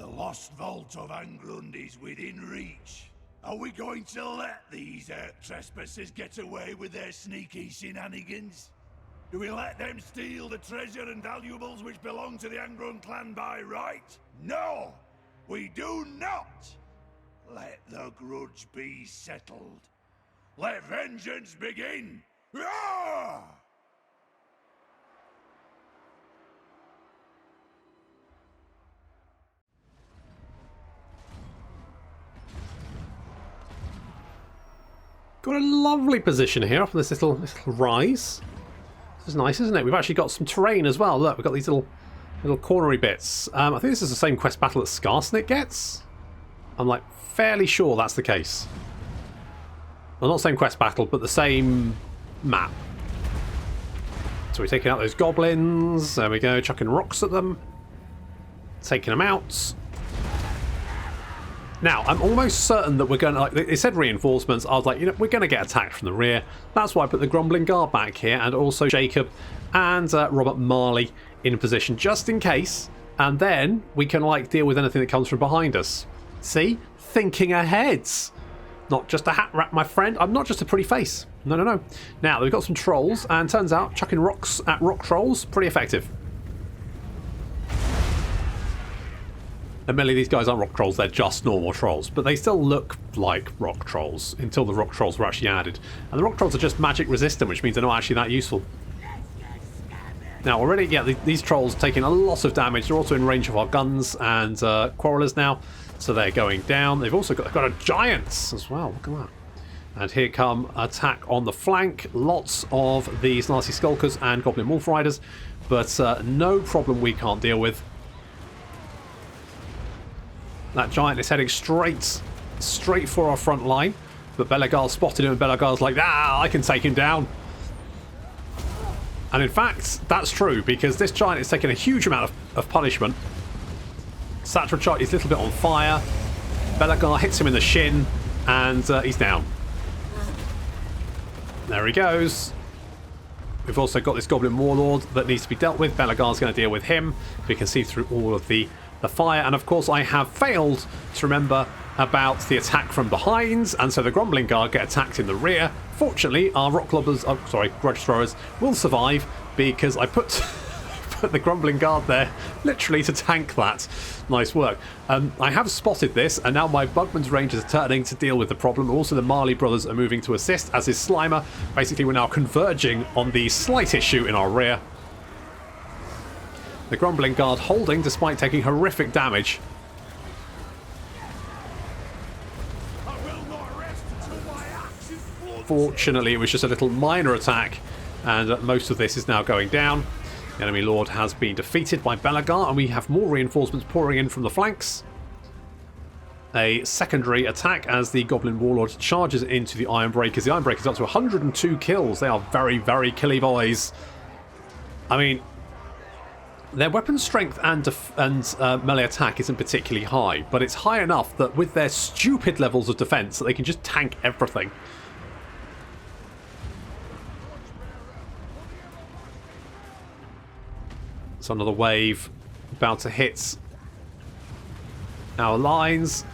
The lost vault of Angrund is within reach. Are we going to let these trespassers get away with their sneaky shenanigans? Do we let them steal the treasure and valuables which belong to the Angrund clan by right? No! We do not! Let the grudge be settled. Let vengeance begin! Roar! Got a lovely position here off this little rise. This is nice, isn't it? We've actually got some terrain as well. Look, we've got these little cornery bits. I think this is the same quest battle that Skarsnik gets. I'm like fairly sure that's the case. Well, not the same quest battle, but the same map. So we're taking out those goblins. There we go, chucking rocks at them. Taking them out. Now, I'm almost certain that we're going to, like, they said reinforcements. I was like, you know, we're going to get attacked from the rear. That's why I put the Grumbling Guard back here, and also Jacob and Robert Marley in position, just in case. And then we can, like, deal with anything that comes from behind us. See? Thinking ahead. Not just a hat wrap, my friend. I'm not just a pretty face. No, no, no. Now, we've got some trolls, and turns out chucking rocks at rock trolls, pretty effective. Admittedly, these guys aren't rock trolls, they're just normal trolls, but they still look like rock trolls until the rock trolls were actually added. And the rock trolls are just magic resistant, which means they're not actually that useful. Now, already, yeah, these trolls taking a lot of damage. They're also in range of our guns and quarrelers now, so they're going down. They've also got a giants as well, look at that. And here come attack on the flank. Lots of these nasty skulkers and goblin wolf riders, but no problem we can't deal with. That giant is heading straight for our front line. But Belegar spotted him, and Belegar's like, ah, I can take him down. And in fact, that's true, because this giant is taking a huge amount of punishment. Satrachot is a little bit on fire. Belegar hits him in the shin, and he's down. There he goes. We've also got this Goblin Warlord that needs to be dealt with. Belegar's going to deal with him. We can see through all of the fire, and of course I have failed to remember about the attack from behind, and so the Grumbling Guard get attacked in the rear. Fortunately, our rock lobbers, grudge throwers, will survive because I put the Grumbling Guard there literally to tank that. Nice work. I have spotted this, and now my Bugman's Rangers are turning to deal with the problem. Also, the Marley brothers are moving to assist, as is Slimer. Basically, we're now converging on the slight issue in our rear. The Grumbling Guard holding despite taking horrific damage. Fortunately, it was just a little minor attack, and most of this is now going down. The enemy lord has been defeated by Belegar, and we have more reinforcements pouring in from the flanks. A secondary attack as the Goblin Warlord charges into the Ironbreakers. The Ironbreakers up to 102 kills. They are very, very killy boys. I mean, their weapon strength and melee attack isn't particularly high, but it's high enough that with their stupid levels of defense that they can just tank everything. So another wave about to hit our lines.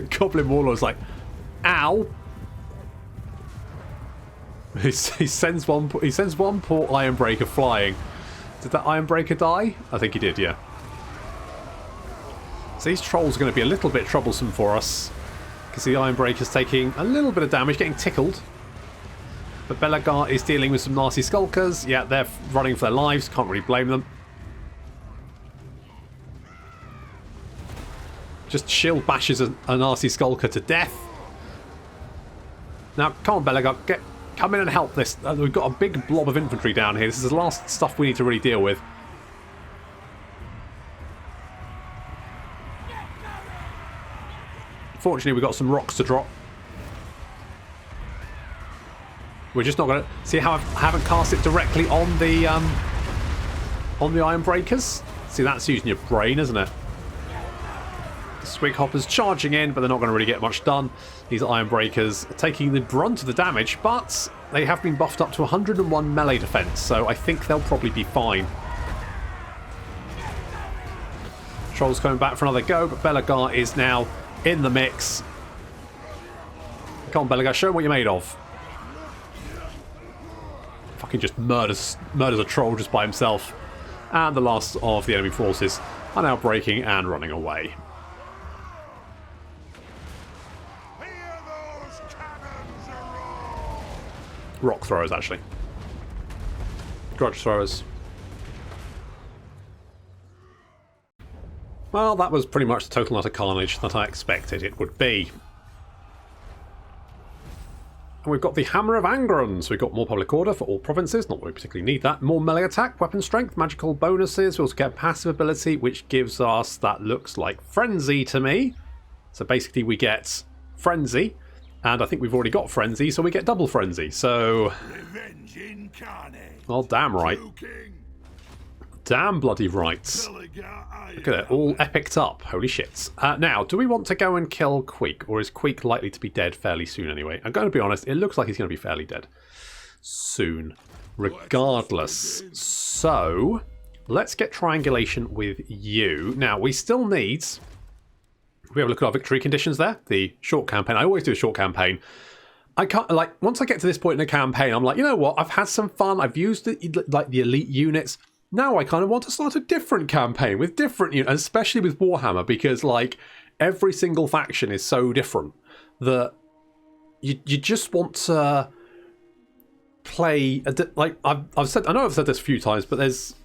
Goblin Warlord's like, ow. He sends one poor Ironbreaker flying. Did that Ironbreaker die? I think he did, yeah. So these trolls are going to be a little bit troublesome for us, because the Ironbreaker's taking a little bit of damage, getting tickled. But Belegar is dealing with some nasty skulkers. Yeah, they're running for their lives. Can't really blame them. Just shield bashes a nasty skulker to death. Now, come on, Belegar, come in and help this. We've got a big blob of infantry down here. This is the last stuff we need to really deal with. Fortunately, we've got some rocks to drop. We're just not going to... See how I haven't cast it directly on the Ironbreakers? See, that's using your brain, isn't it? The Swighoppers charging in, but they're not going to really get much done. These Ironbreakers are taking the brunt of the damage, but they have been buffed up to 101 melee defense, so I think they'll probably be fine. Trolls coming back for another go, but Belegar is now in the mix. Come on, Belegar, show him what you're made of. Fucking just murders a troll just by himself. And the last of the enemy forces are now breaking and running away. Rock throwers, actually. Grudge throwers. Well, that was pretty much the total utter carnage that I expected it would be. And we've got the Hammer of Angrund, so we've got more public order for all provinces, not that we particularly need that. More melee attack, weapon strength, magical bonuses. We also get passive ability, which gives us, that looks like Frenzy to me. So basically we get Frenzy, and I think we've already got Frenzy, so we get double Frenzy. So, well, damn right. Damn bloody right. Look at it, all epicked up. Holy shit. Now, do we want to go and kill Queek, or is Queek likely to be dead fairly soon anyway? I'm going to be honest, it looks like he's going to be fairly dead soon, regardless. So, let's get triangulation with you. Now, we still need... We have a look at our victory conditions there. The short campaign. I always do a short campaign. I can't, like, once I get to this point in a campaign, I'm like, you know what? I've had some fun. I've used the elite units. Now I kind of want to start a different campaign with different units, especially with Warhammer, because, like, every single faction is so different that you just want to play like I've said. I know I've said this a few times, but there's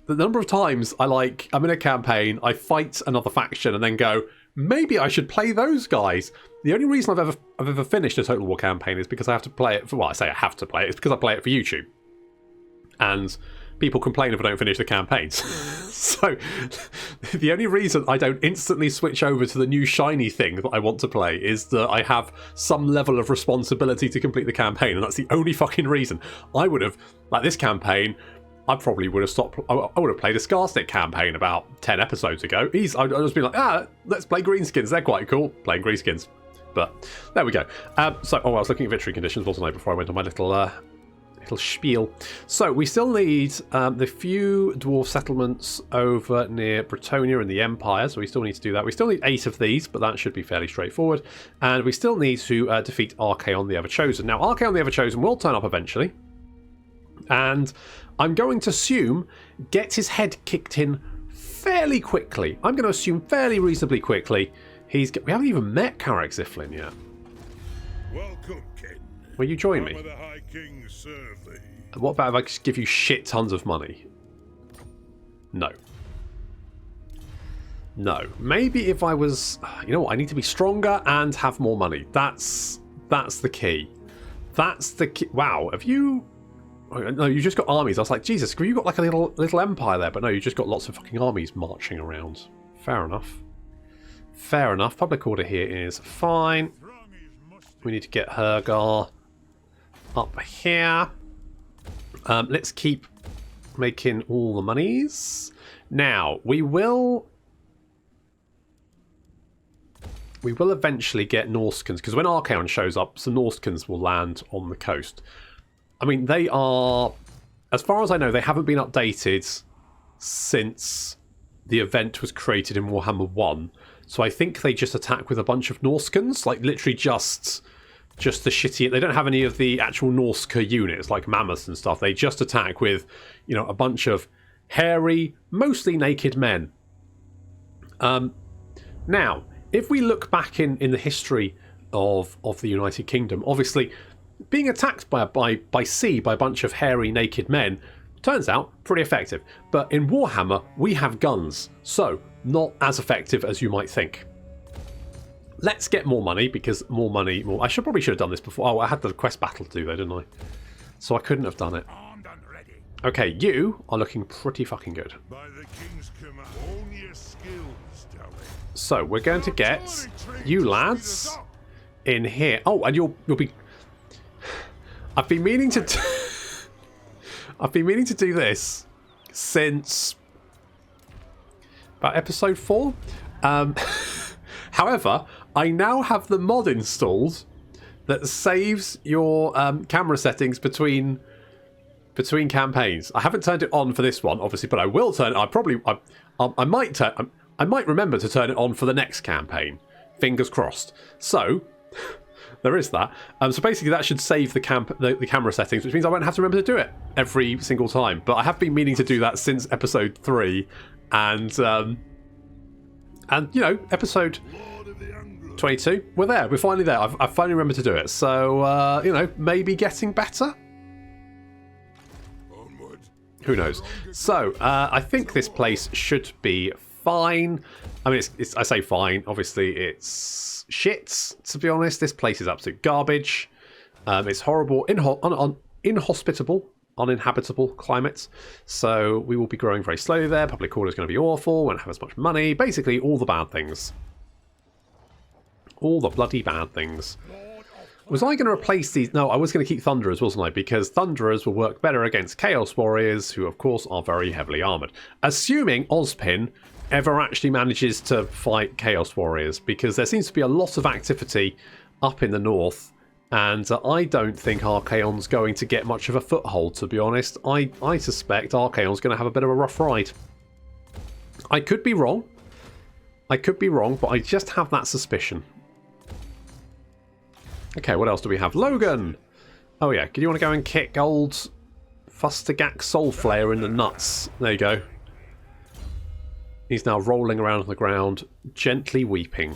the number of times I'm in a campaign, I fight another faction, and then go, maybe I should play those guys. The only reason I've ever finished a Total War campaign is because I have to play it for, well, I say I have to play it, it's because I play it for YouTube. And people complain if I don't finish the campaigns. So the only reason I don't instantly switch over to the new shiny thing that I want to play is that I have some level of responsibility to complete the campaign, and that's the only fucking reason. I would have, like this campaign, I probably would have stopped. I would have played a Scarstick campaign about 10 episodes ago. I'd just been like, let's play greenskins. They're quite cool, playing greenskins. But there we go. I was looking at victory conditions, wasn't I, before I went on my little spiel. So we still need the few dwarf settlements over near Bretonia and the Empire, so we still need to do that. We still need 8 of these, but that should be fairly straightforward. And we still need to defeat Aaaaand the Everchosen. Now, Aaaaand the Everchosen will turn up eventually, and I'm going to assume get his head kicked in fairly quickly. I'm going to assume fairly reasonably quickly. We haven't even met Karak Ziflin yet. Welcome, King. Will you join me? The High King serve thee. What about if I just give you shit tons of money? No. No. Maybe if I was... You know what? I need to be stronger and have more money. That's the key. That's the key. Wow. Have you... No, you just got armies. I was like, Jesus, have you got like a little empire there? But no, you just got lots of fucking armies marching around. Fair enough. Fair enough. Public order here is fine. We need to get Hergar up here. Let's keep making all the monies. Now, we will eventually get Norskins, because when Aaaaand shows up, some Norskins will land on the coast. I mean, they are, as far as I know, they haven't been updated since the event was created in Warhammer 1. So I think they just attack with a bunch of Norskins, like literally just the shitty... They don't have any of the actual Norska units, like mammoths and stuff. They just attack with, you know, a bunch of hairy, mostly naked men. Now, if we look back in the history of the United Kingdom, obviously... being attacked by sea by a bunch of hairy naked men turns out pretty effective. But in Warhammer, we have guns, so not as effective as you might think. Let's get more money, because more money... I probably should have done this before. Oh, I had the quest battle to do though, didn't I? So I couldn't have done it. Okay, you are looking pretty fucking good. By the King's command, own your skills, darling. So we're going to get you lads in here. Oh, and you'll be... I've been meaning to do this since about episode 4. However, I now have the mod installed that saves your camera settings between campaigns. I haven't turned it on for this one, obviously, but I will turn it. I might remember to turn it on for the next campaign. Fingers crossed. So there is that. So basically that should save the camera settings, which means I won't have to remember to do it every single time. But I have been meaning to do that since episode 3, and you know, episode 22, we're there. We're finally there. I've finally remembered to do it. So you know, maybe getting better. Who knows? So I think this place should be fine. I mean, I say fine. Obviously, it's shit. To be honest, this place is absolute garbage. It's horrible, inhospitable, uninhabitable climate. So we will be growing very slowly there. Public order is going to be awful. Won't have as much money. Basically, all the bad things. All the bloody bad things. Was I going to replace these? No, I was going to keep Thunderers, wasn't I? Because Thunderers will work better against Chaos Warriors, who, of course, are very heavily armoured. Assuming Ozpin ever actually manages to fight Chaos Warriors, because there seems to be a lot of activity up in the north, and I don't think Archaon's going to get much of a foothold, to be honest. I suspect Archaon's going to have a bit of a rough ride. I could be wrong. But I just have that suspicion. Okay, what else do we have? Logan! Oh yeah, do you want to go and kick old Fustigak Soulflayer in the nuts? There you go. He's now rolling around on the ground, gently weeping.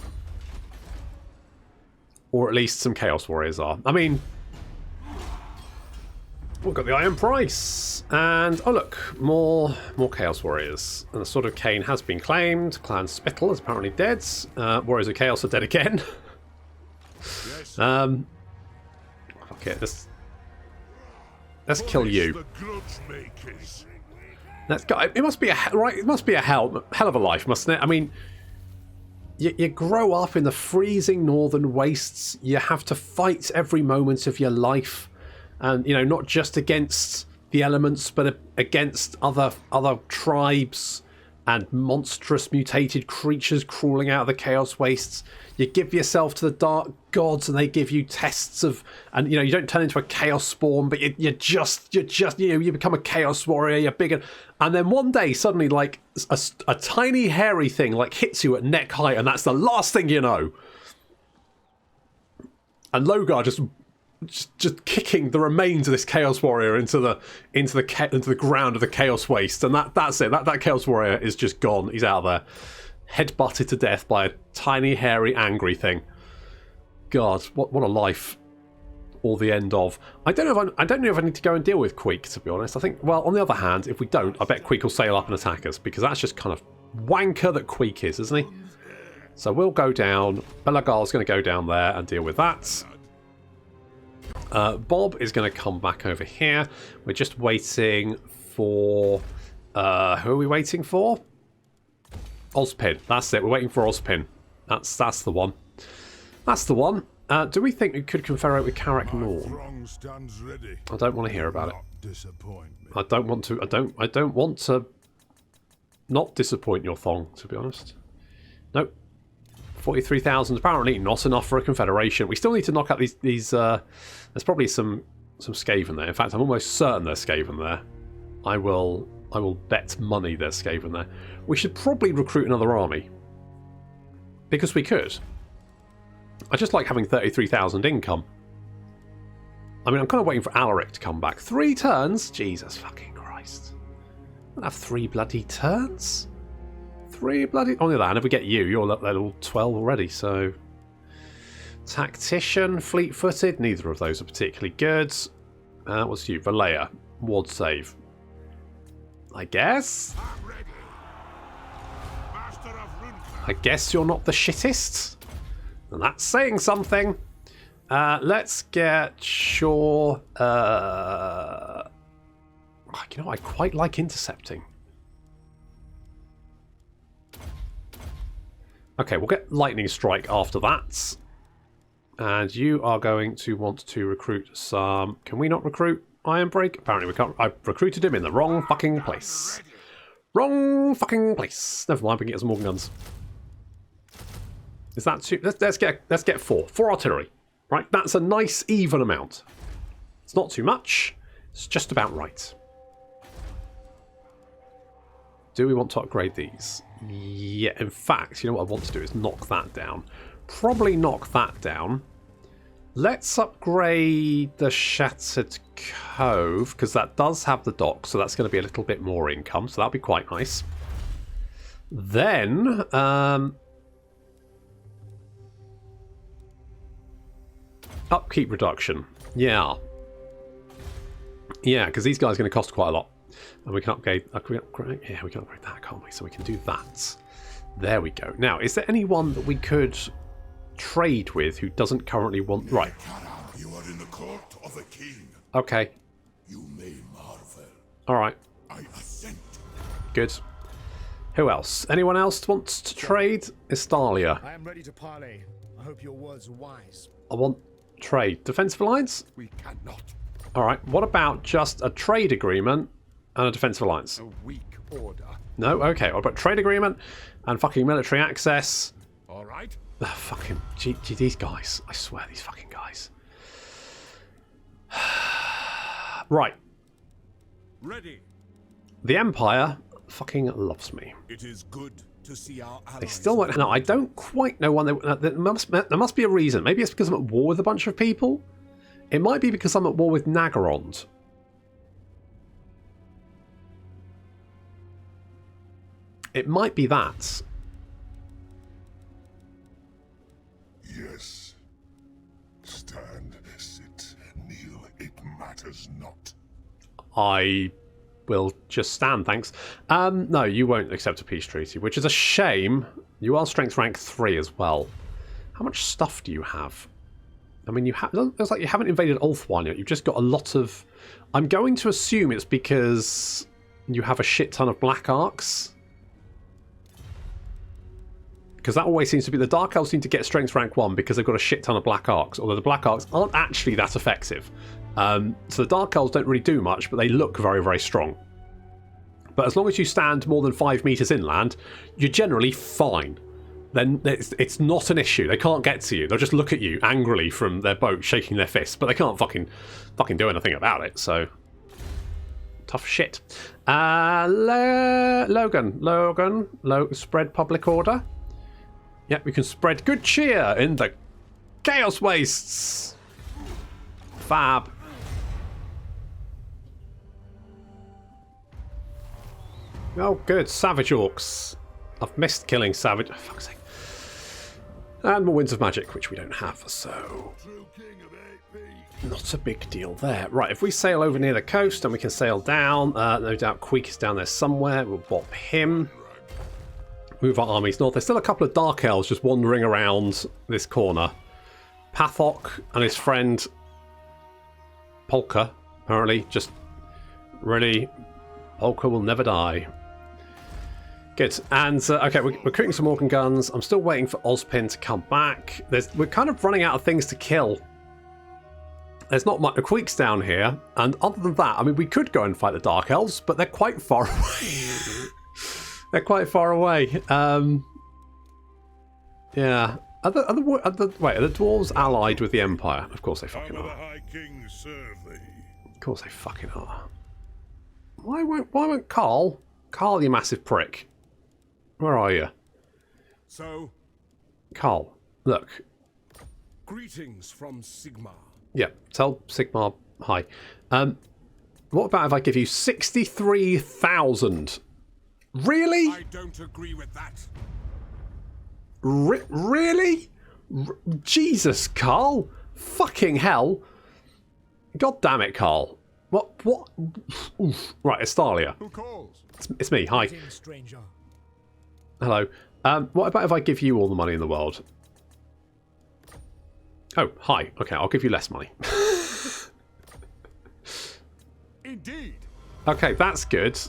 Or at least some Chaos Warriors are. I mean, we've got the Iron Price. And, oh look, more Chaos Warriors. And the Sword of Cain has been claimed. Clan Spittle is apparently dead. Warriors of Chaos are dead again. Okay, let's kill you. Let's go. It must be a hell of a life, mustn't it? I mean, you grow up in the freezing northern wastes. You have to fight every moment of your life, and you know, not just against the elements, but against other tribes and monstrous mutated creatures crawling out of the Chaos Wastes. You give yourself to the Dark Gods and they give you tests of, and you know, you don't turn into a Chaos Spawn, but you become a Chaos Warrior, you're bigger, and then one day suddenly like a tiny hairy thing like hits you at neck height, and that's the last thing you know. And Logar just kicking the remains of this Chaos Warrior into the ground of the Chaos Waste, and that's it. That Chaos Warrior is just gone. He's out there, head-butted to death by a tiny, hairy, angry thing. God, what a life! Or the end of. I don't know if I need to go and deal with Queek, to be honest. I think, well, on the other hand, if we don't, I bet Queek will sail up and attack us, because that's just kind of wanker that Queek is, isn't he? So we'll go down. Belegar's going to go down there and deal with that. Bob is going to come back over here. We're just waiting for... who are we waiting for? Ozpin. That's it. We're waiting for Ozpin. That's the one. That's the one. Do we think we could confederate with Karak Norn? I don't want to hear about it. I don't want to. I don't want to not disappoint your thong, to be honest. Nope. 43,000 apparently not enough for a confederation. We still need to knock out these. There's probably some Skaven there. In fact, I'm almost certain there's Skaven there. I will bet money there's Skaven there. We should probably recruit another army, because we could. I just like having 33,000 income. I mean, I'm kind of waiting for Alaric to come back. 3 turns? Jesus fucking Christ. I'll have 3 bloody turns? 3 bloody... On the other hand, if we get you, you're level 12 already, so... Tactician, fleet-footed, neither of those are particularly good. What's you? Valea, ward save. I guess? I guess you're not the shittest. And that's saying something. Let's get Shaw... you know, I quite like intercepting. Okay, we'll get Lightning Strike after that. And you are going to want to recruit some... Can we not recruit Iron Break? Apparently we can't. I've recruited him in the wrong fucking place. Wrong fucking place. Never mind, we can get some more guns. Is that too... Let's get 4. 4 artillery. Right, that's a nice even amount. It's not too much. It's just about right. Do we want to upgrade these? Yeah, in fact, you know what I want to do is knock that down. Probably knock that down. Let's upgrade the Shattered Cove, because that does have the dock, so that's going to be a little bit more income, so that'll be quite nice. Then, upkeep reduction. Yeah. Yeah, because these guys are going to cost quite a lot. And we can upgrade, yeah, we can upgrade that, can't we? So we can do that. There we go. Now, is there anyone that we could trade with who doesn't currently want... Right. You are in the court of a king. Okay. You may marvel. All right. I assent. Good. Who else? Anyone else wants to trade? Estalia. I am ready to parley. I hope your words are wise. I want trade. Defensive alliance? We cannot. All right. What about just a trade agreement and a defensive alliance? A weak order. No? Okay. What about trade agreement and fucking military access? All right. Fucking... these guys. I swear, these fucking guys. Right. Ready. The Empire fucking loves me. It is good to see our allies. They still won't... No, I don't quite know when they... There must be a reason. Maybe it's because I'm at war with a bunch of people. It might be because I'm at war with Aaaaand. It might be that. Yes. Stand, sit, kneel. It matters not. I will just stand, thanks. No, you won't accept a peace treaty, which is a shame. You are strength rank 3 as well. How much stuff do you have? I mean, you have. It looks like you haven't invaded Ulthuan yet. You've just got a lot of... I'm going to assume it's because you have a shit ton of black arcs. Because that always seems to be... The Dark Elves seem to get strength rank 1 because they've got a shit ton of black arcs, although the black arcs aren't actually that effective. So the Dark Elves don't really do much, but they look very, very strong. But as long as you stand more than 5 meters inland, you're generally fine. Then it's not an issue. They can't get to you. They'll just look at you angrily from their boat, shaking their fists, but they can't fucking do anything about it, so... Tough shit. Logan, spread public order. Yeah, we can spread good cheer in the Chaos Wastes. Fab. Oh, good. Savage Orcs. I've missed killing Savage... Oh, fuck's sake. And more Winds of Magic, which we don't have, so... Not a big deal there. Right, if we sail over near the coast, and we can sail down. No doubt Queek is down there somewhere. We'll bop him. Move our armies north. There's still a couple of Dark Elves just wandering around this corner. Pathok and his friend Polka, apparently, just really... Polka will never die. Good. And, okay, we're recruiting some Organ Guns. I'm still waiting for Ozpin to come back. We're kind of running out of things to kill. There's not much. The Queek's down here. And other than that, I mean, we could go and fight the Dark Elves, but they're quite far away. They're quite far away. Yeah. Are the Dwarves allied with the Empire? Of course they fucking are. Of course they fucking are. Why won't Carl? Carl, you massive prick. Where are you? So, Carl, look. greetings from Sigmar. Yeah, tell Sigmar hi. What about if I give you 63,000? Really? I don't agree with that. Really? Jesus, Carl. Fucking hell. God damn it, Carl. What? Oof. Right, Estalia. Who calls? It's me. Hi. Stranger. Hello. What about if I give you all the money in the world? Oh, hi. Okay, I'll give you less money. Indeed. Okay, that's good.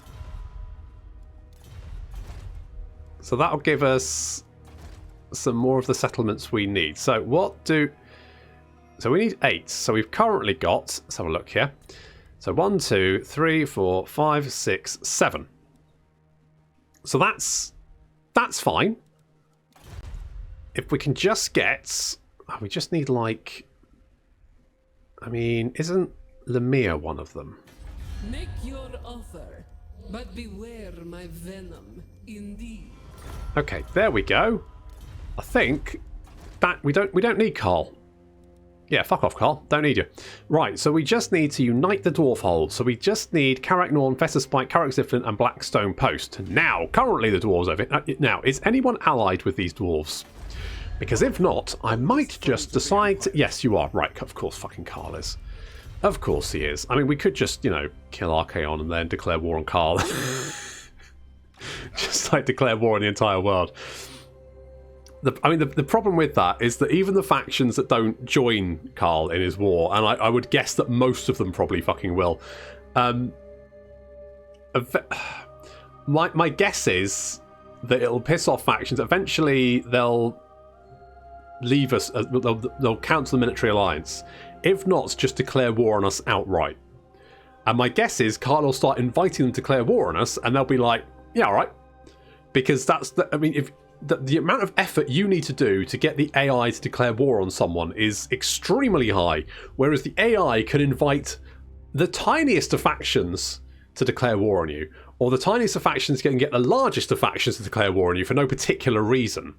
So that'll give us some more of the settlements we need. So So we need 8. So we've currently got... Let's have a look here. So 1, 2, 3, 4, 5, 6, 7. So that's fine. If we can just get... Oh, we just need like... I mean, isn't Lemire one of them? Make your offer. But beware my venom, indeed. Okay, there we go. I think that we don't need Carl. Yeah, fuck off, Carl. Don't need you. Right, so we just need to unite the dwarf hold. So we just need Karak Norn, Fester Spike, Karak Ziflin, and Blackstone Post. Now, currently the dwarves over here. Now, is anyone allied with these dwarves? Because if not, I might just decide to... Yes, you are. Right, of course fucking Carl is. Of course he is. I mean, we could just, you know, kill Archaon and then declare war on Carl. Just like declare war on the entire world. The problem with that is that even the factions that don't join Carl in his war, and I would guess that most of them probably fucking will, my guess is that it'll piss off factions. Eventually they'll leave us, they'll cancel the military alliance. If not, just declare war on us outright. And my guess is Carl will start inviting them to declare war on us, and they'll be like, yeah, all right. Because that's the, I mean, if the amount of effort you need to do to get the AI to declare war on someone is extremely high, whereas the AI can invite the tiniest of factions to declare war on you, or the tiniest of factions can get the largest of factions to declare war on you for no particular reason.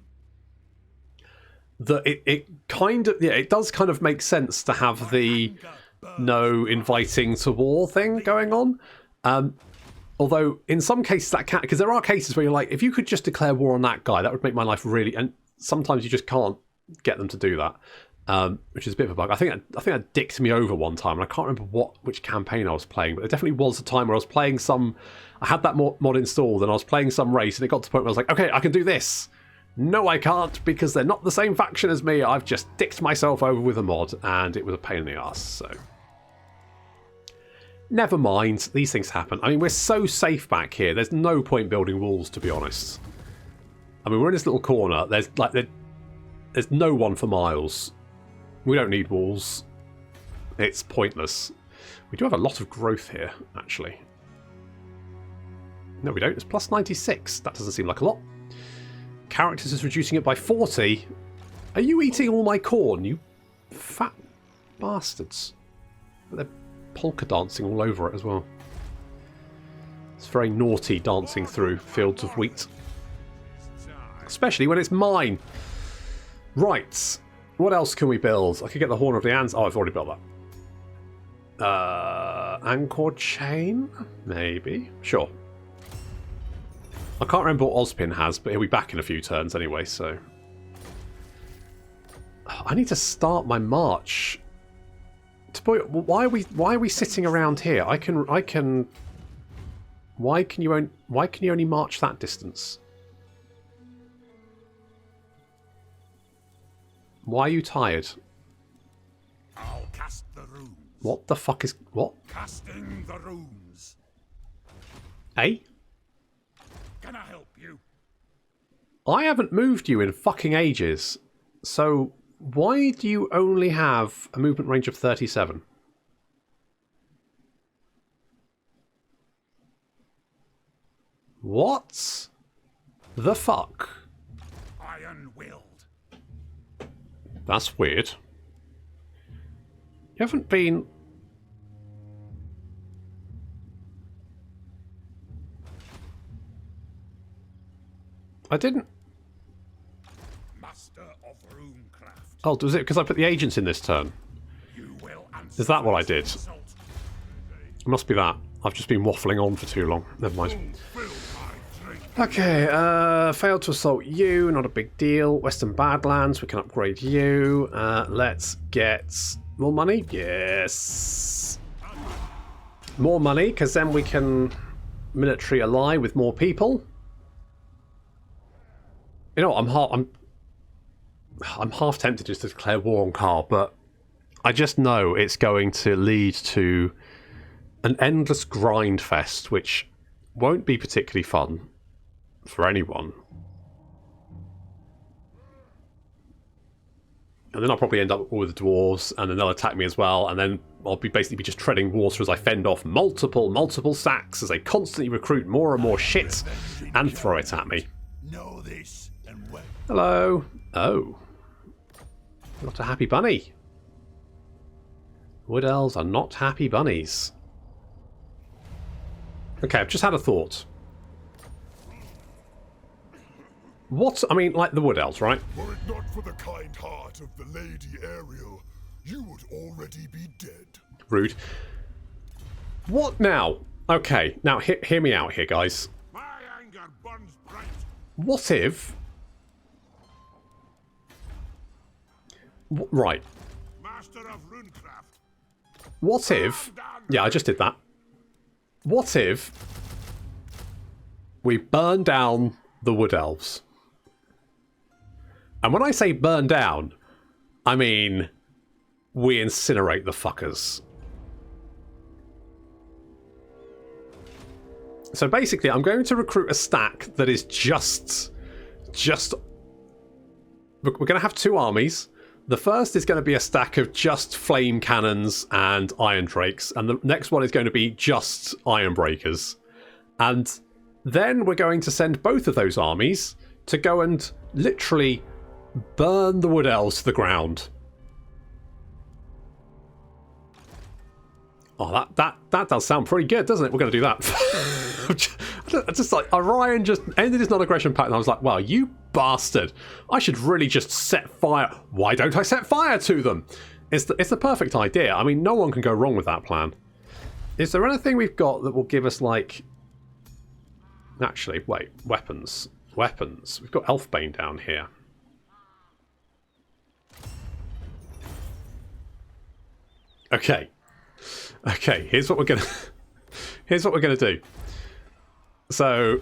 That it kind of, yeah, it does kind of make sense to have the no inviting to war thing going on. Although in some cases that can, because there are cases where you're like, if you could just declare war on that guy, that would make my life really. And sometimes you just can't get them to do that, which is a bit of a bug. I think that dicked me over one time, and I can't remember which campaign I was playing, but there definitely was a time where I was playing some. I had that mod installed, and I was playing some race, and it got to the point where I was like, okay, I can do this. No, I can't, because they're not the same faction as me. I've just dicked myself over with a mod, and it was a pain in the ass. So. Never mind, these things happen. I mean, we're so safe back here. There's no point building walls, to be honest. I mean, we're in this little corner. There's no one for miles. We don't need walls. It's pointless. We do have a lot of growth here, actually. No, we don't. It's plus 96. That doesn't seem like a lot. Characters is reducing it by 40. Are you eating all my corn, you fat bastards? They're polka dancing all over it as well. It's very naughty dancing through fields of wheat. Especially when it's mine. Right. What else can we build? I could get the Horn of the Ants. Oh, I've already built that. Anchor chain? Maybe. Sure. I can't remember what Ozpin has, but he'll be back in a few turns anyway, so... I need to start my march. Why are we sitting around here? Why can you only march that distance? Why are you tired? I'll cast the runes. What the fuck is what? Casting the runes. Eh? Can I help you? I haven't moved you in fucking ages. So why do you only have a movement range of 37? What the fuck? Iron-willed. That's weird. You haven't been... I didn't... Master of runecraft. Oh, was it because I put the agents in this turn? You will answer. Is that what I did? Insult. It must be that. I've just been waffling on for too long. Never mind. Fill my drink. Okay, failed to assault you. Not a big deal. Western Badlands, we can upgrade you. Let's get more money. Yes. More money, because then we can military ally with more people. You know, I'm half tempted just to declare war on Carl, but I just know it's going to lead to an endless grind fest, which won't be particularly fun for anyone. And then I'll probably end up with the dwarves, and then they'll attack me as well, and then I'll basically be just treading water as I fend off multiple sacks as they constantly recruit more and more shit and throw it at me. Know this and wait. Hello. Oh. Not a happy bunny. Wood elves are not happy bunnies. Okay, I've just had a thought. What? I mean, like the Wood Elves, right? Were it not for the kind heart of the Lady Ariel, you would already be dead. Rude. What now? Okay, now hear me out here, guys. My anger burns bright. What if... Right. Master of runecraft. What if... Yeah, I just did that. What if we burn down the Wood Elves? And when I say burn down, I mean we incinerate the fuckers. So basically, I'm going to recruit a stack that is just... We're going to have two armies. The first is going to be a stack of just flame cannons and iron drakes, and the next one is going to be just iron breakers. And then we're going to send both of those armies to go and literally burn the Wood Elves to the ground. Oh, that does sound pretty good, doesn't it? We're going to do that. Just like Orion just ended his non-aggression pact, and I was like, "Well, you bastard! I should really just set fire. Why don't I set fire to them?" It's the perfect idea. I mean, no one can go wrong with that plan. Is there anything we've got that will give us like? Actually, wait, weapons. Weapons. We've got Elfbane down here. Okay. Okay, here's what we're gonna do. So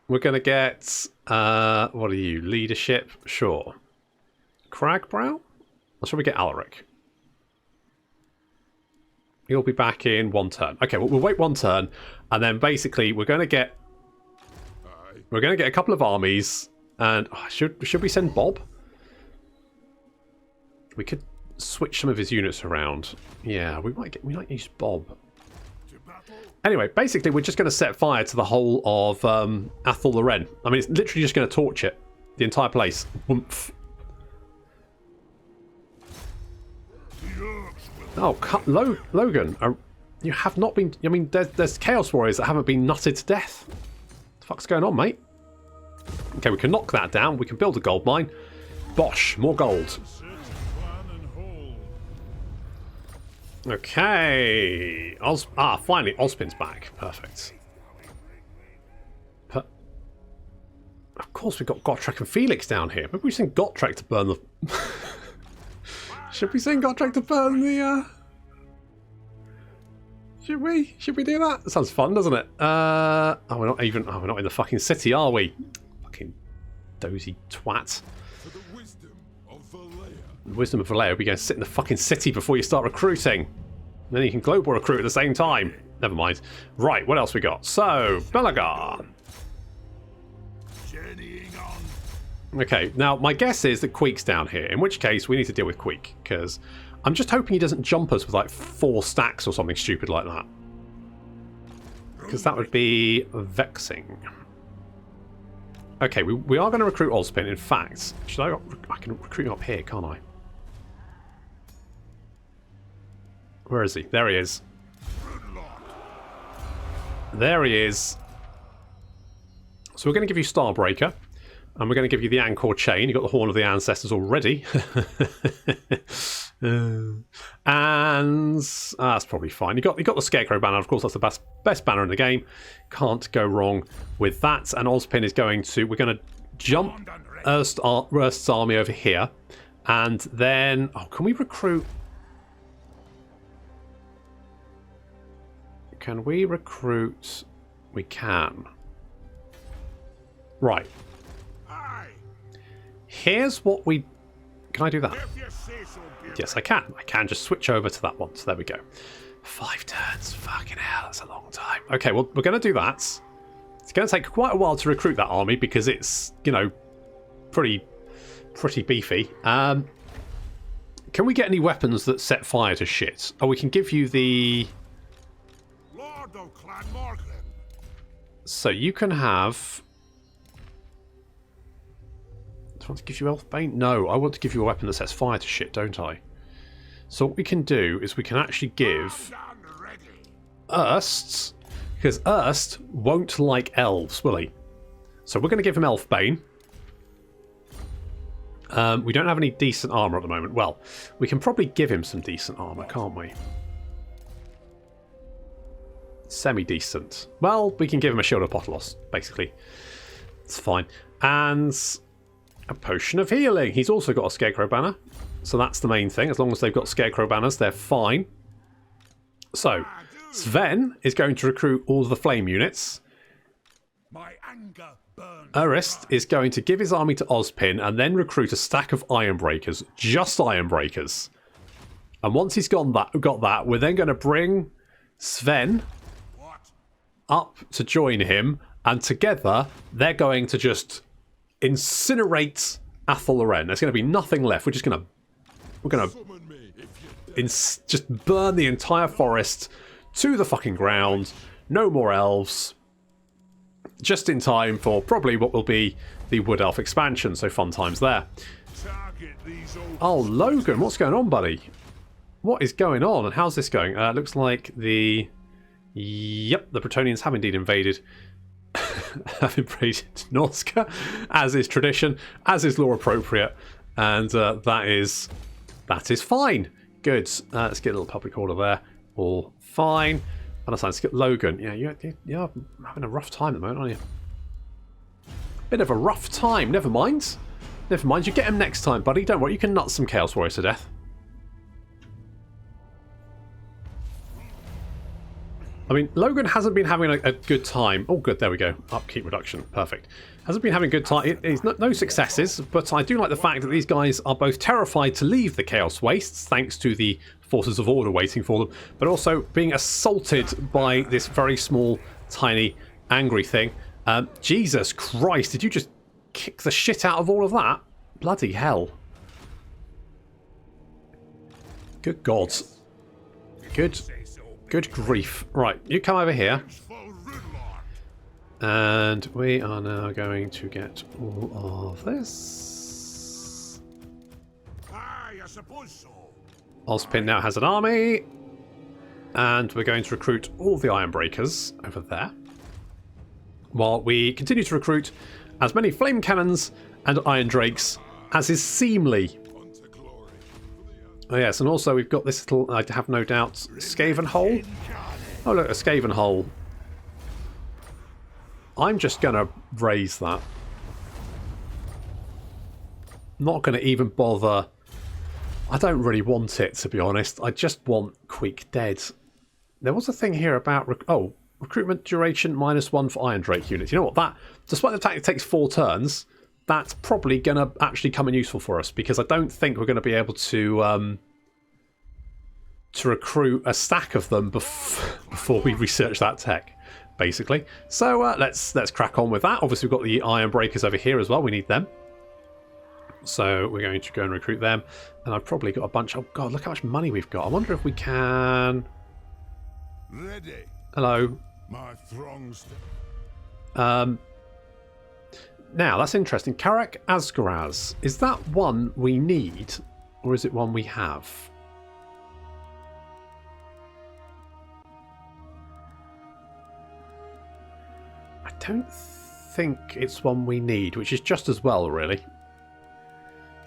we're gonna get what are you? Leadership? Sure. Cragbrow? Or should we get Alaric? He'll be back in one turn. Okay, we'll wait one turn, and then basically we're gonna get a couple of armies, and should we send Bob? We could switch some of his units around. Yeah, we might use Bob. Anyway, basically we're just going to set fire to the whole of Athol the Wren. I mean, it's literally just going to torch it. The entire place. Woomph. Oh, Logan. You have not been... I mean, there's Chaos Warriors that haven't been nutted to death. What the fuck's going on, mate? Okay, we can knock that down. We can build a gold mine. Bosh, more gold. Okay. Finally, Ozpin's back. Perfect. Of course, we've got Gotrek and Felix down here. Maybe we send Gotrek to burn the... Should we send Gotrek to burn the... Should we? Should we do that? That sounds fun, doesn't it? We're not in the fucking city, are we? Fucking dozy twat. The wisdom of Vallejo, we go sit in the fucking city before you start recruiting. And then you can global recruit at the same time. Never mind. Right, what else we got? So, Belegar. Journeying on. Okay, now my guess is that Queek's down here, in which case we need to deal with Queek, because I'm just hoping he doesn't jump us with like 4 stacks or something stupid like that. Because that would be vexing. Okay, we are going to recruit Ozpin. In fact, I can recruit him up here, can't I? Where is he? There he is. There he is. So we're going to give you Starbreaker. And we're going to give you the Anchor Chain. You've got the Horn of the Ancestors already. And that's probably fine. You got the Scarecrow banner. Of course, that's the best banner in the game. Can't go wrong with that. And Ozpin is going to... We're going to jump Erst's army over here. And then... Oh, can we recruit... Can we recruit... We can. Right. Here's what we... Can I do that? Yes, I can. I can just switch over to that one. So there we go. 5 turns. Fucking hell, that's a long time. Okay, well, we're going to do that. It's going to take quite a while to recruit that army because it's, you know, pretty beefy. Can we get any weapons that set fire to shit? Oh, we can give you the... Lord of Clan Morgan. So you can have... Do I want to give you Elfbane? No, I want to give you a weapon that sets fire to shit, don't I? So what we can do is we can actually give... Aaaaand, because Aaaaand won't like elves, will he? So we're going to give him Elfbane. We don't have any decent armor at the moment. Well, we can probably give him some decent armor, can't we? Semi-decent. Well, we can give him a Shield of Apotelos, basically. It's fine. And a Potion of Healing. He's also got a Scarecrow banner. So that's the main thing. As long as they've got Scarecrow banners, they're fine. So, Sven is going to recruit all of the flame units. My anger burns. Aaaaand is going to give his army to Ozpin and then recruit a stack of Ironbreakers. Just Ironbreakers. And once he's got that, we're then going to bring Sven up to join him. And together, they're going to just incinerate Athel Loren. There's going to be nothing left. We're going to just burn the entire forest to the fucking ground. No more elves. Just in time for probably what will be the Wood Elf expansion. So fun times there. Oh, Logan, what's going on, buddy? What is going on and how's this going? Looks like the... Yep, the Bretonnians have indeed invaded. Have invaded Norska, as is tradition, as is law appropriate. And that is fine. Good. Let's get a little public order there. All fine. And let's get Logan. Yeah, you're having a rough time at the moment, aren't you? Bit of a rough time. Never mind. Never mind. You get him next time, buddy. Don't worry. You can nut some Chaos Warriors to death. I mean, Logan hasn't been having a good time. Oh, good. There we go. Upkeep reduction. Perfect. Hasn't been having a good time. It's no successes, but I do like the fact that these guys are both terrified to leave the Chaos Wastes, thanks to the forces of order waiting for them, but also being assaulted by this very small, tiny, angry thing. Jesus Christ, did you just kick the shit out of all of that? Bloody hell. Good God. Good grief. Right, you come over here. And we are now going to get all of this. Ozpin now has an army. And we're going to recruit all the Ironbreakers over there. While we continue to recruit as many Flame Cannons and Iron Drakes as is seemly. Oh yes, and also we've got this little, I have no doubt, Skaven Hole. Oh look, a Skaven Hole. I'm just going to raise that. Not going to even bother. I don't really want it, to be honest. I just want Queek dead. There was a thing here about... recruitment duration -1 for Iron Drake units. You know what? That, despite the fact it takes 4 turns, that's probably going to actually come in useful for us, because I don't think we're going to be able to recruit a stack of them before we research that tech, basically. So let's crack on with that. Obviously, we've got the Iron Breakers over here as well. We need them. So we're going to go and recruit them. And I've probably got a bunch... Oh, God, look how much money we've got. I wonder if we can... Ready. Hello. My throngs. Now, that's interesting. Karak Asgaraz. Is that one we need, or is it one we have? I don't think it's one we need, which is just as well, really.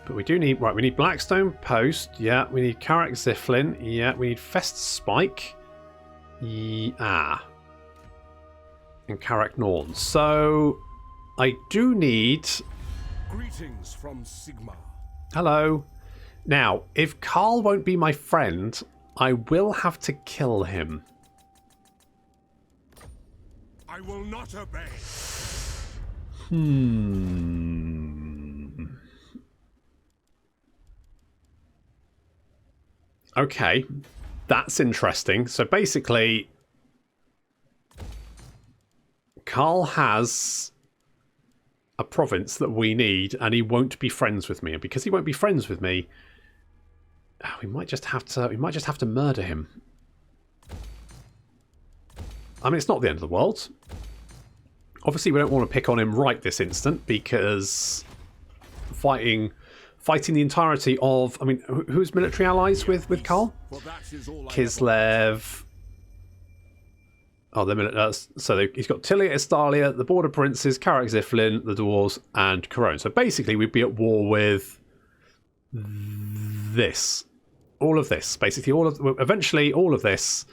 But we do need... Right, we need Blackstone Post. Yeah, we need Karak Ziflin. Yeah, we need Fest Spike. Yeah. And Karak Norn. So... I do need... Greetings from Sigma. Hello. Now, if Carl won't be my friend, I will have to kill him. I will not obey. Okay. That's interesting. So basically... Carl has... a province that we need, and he won't be friends with me. And because he won't be friends with me, we might just have to murder him. I mean, it's not the end of the world. Obviously, we don't want to pick on him right this instant, because fighting the entirety of... I mean, who's military allies with Karl? Kislev, Oh, he's got Tilia, Estalia, the Border Princes, Carrick Ziflin, the Dwarves, and Corone. So basically, we'd be at war with this. All of this. Basically, eventually, all of this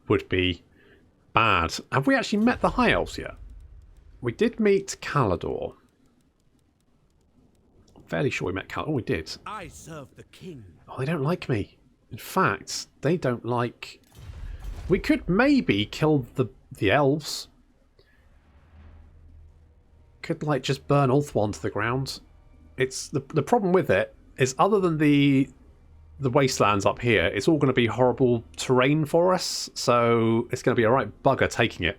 would be bad. Have we actually met the High Elves yet? We did meet Calador. I'm fairly sure we met Calador. Oh, we did. I serve the king. Oh, they don't like me. In fact, they don't like... We could maybe kill the elves. Could, like, just burn Ulthuan to the ground. It's the problem with it is, other than the wastelands up here, it's all going to be horrible terrain for us. So it's going to be a right bugger taking it.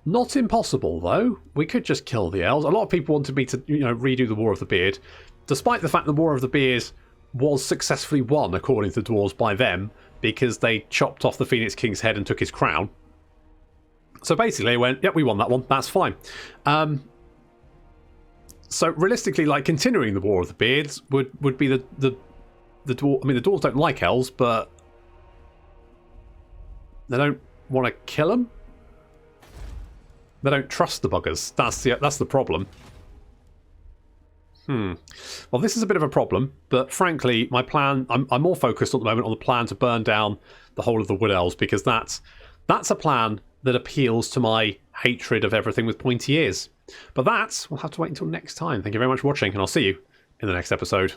Not impossible, though. We could just kill the elves. A lot of people wanted me to, redo the War of the Beard, despite the fact the War of the Beard was successfully won, according to the dwarves, by them, because they chopped off the Phoenix King's head and took his crown. So basically they went, yep, we won that one, that's fine. So realistically, like, continuing the War of the Beards would be the dwarf. I mean, the dwarves don't like elves, but they don't want to kill them. They don't trust the buggers. That's the problem. Well, this is a bit of a problem, but frankly, my plan... I'm more focused at the moment on the plan to burn down the whole of the Wood Elves, because that's a plan that appeals to my hatred of everything with pointy ears. But we'll have to wait until next time. Thank you very much for watching, and I'll see you in the next episode.